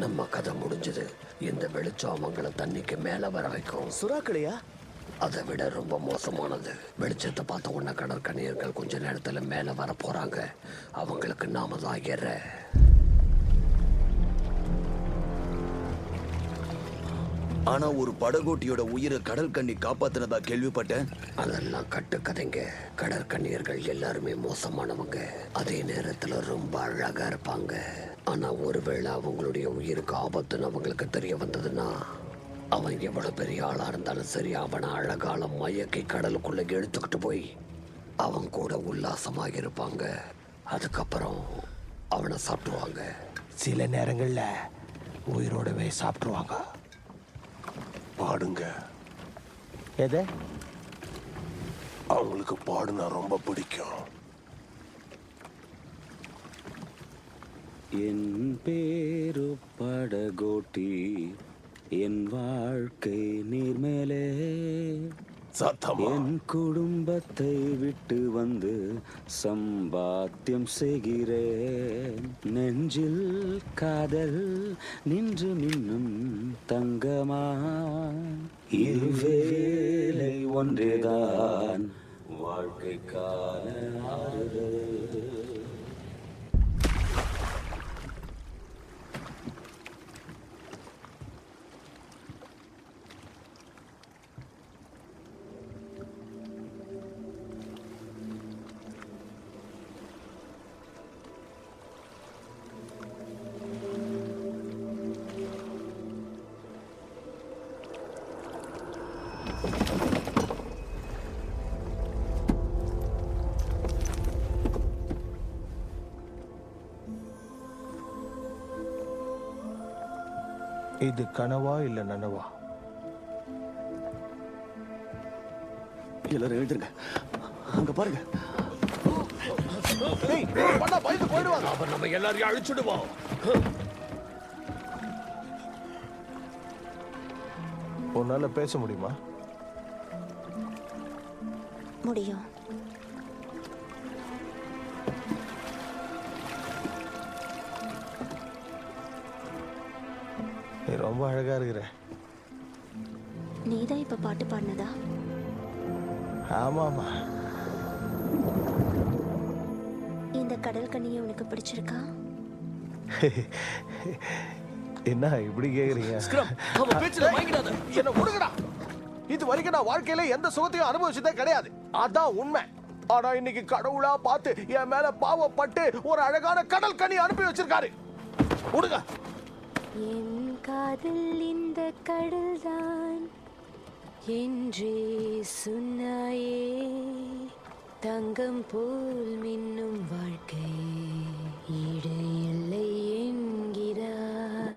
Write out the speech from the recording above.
நம்ம கதை முடிஞ்சது. இந்த வெளிச்சம் அவங்கள தண்ணிக்கு மேல வர வைக்கும். சுறாக்களையா? அதை விட ரொம்ப மோசமானது. வெளிச்சத்தை பார்த்த உடனே கடற்கணியர்கள் கொஞ்ச நேரத்துல மேல வர போறாங்க. அவங்களுக்கு நாம தான் ஏற. ஆனா ஒரு படகோட்டியோட உயிரை கடல் கண்ணி காப்பாத்தினதா கேள்விப்பட்டேன். அதெல்லாம் கட்டுக்கதைங்க. கடற்கண்ணியர்கள் எல்லாருமே மோசமானவங்க. அதே நேரத்துல ரொம்ப அழகா இருப்பாங்க. ஆனா ஒருவேளை அவங்களுடைய உயிருக்கு ஆபத்துன்னு அவங்களுக்கு தெரிய வந்ததுன்னா, அவன் எவ்வளவு பெரிய ஆளா இருந்தாலும் சரி, அவனை அழகால மயக்கி கடலுக்குள்ள இழுத்துக்கிட்டு போய் அவன் கூட உல்லாசமா இருப்பாங்க. அதுக்கப்புறம் அவனை சாப்பிடுவாங்க. சில நேரங்கள்ல உயிரோடவே சாப்பிட்டுருவாங்க. பாடுங்க. எது? அவங்களுக்கு பாடுனா ரொம்ப பிடிக்கும். என் பேரு படகோட்டி, என் வாழ்க்கை நீர்மேலே. சத்தமா என் குடும்பத்தை விட்டு வந்து சம்பாத்தியம் செய்கிறேன். நெஞ்சில் காதல் நின்று மின்னும் தங்கமா. இருவேளை ஒன்றேதான் வாழ்க்கைக்கான ஆறுதல். இது கனவா இல்ல நனவா? எல்லாரும் எழுதுங்க. அங்க பாருங்க. அவன் நம்ம எல்லாரையும் அழிச்சுடுவான். உன்னால பேச முடியுமா? முடியும். நீ ரொம்ப அழகா இருக்கிற. நீதான் இப்ப பாட்டு பாடினதா? ஆமாமா. இந்த கடல் கண்ணியை உனக்கு பிடிச்சிருக்கா? என்ன இப்படி கேக்குறீங்க? என்ன விடுங்கடா. இது வரைக்கும் நான் வாழ்க்கையில எந்த சுகத்தையும் அனுபவிச்சதே கிடையாது. அதான் உண்மை. ஆனா இன்னைக்கு கடவுளா பார்த்து என் மேல பாவப்பட்டு ஒரு அழகான கடல் கனி அனுப்பி வச்சிருக்காரு. விடுங்க. என் காதல் இந்த கடல்தான் என்றே சொன்னாயே. தங்கம் போல் மின்னும் வாழ்க்கை ஈடு இல்லை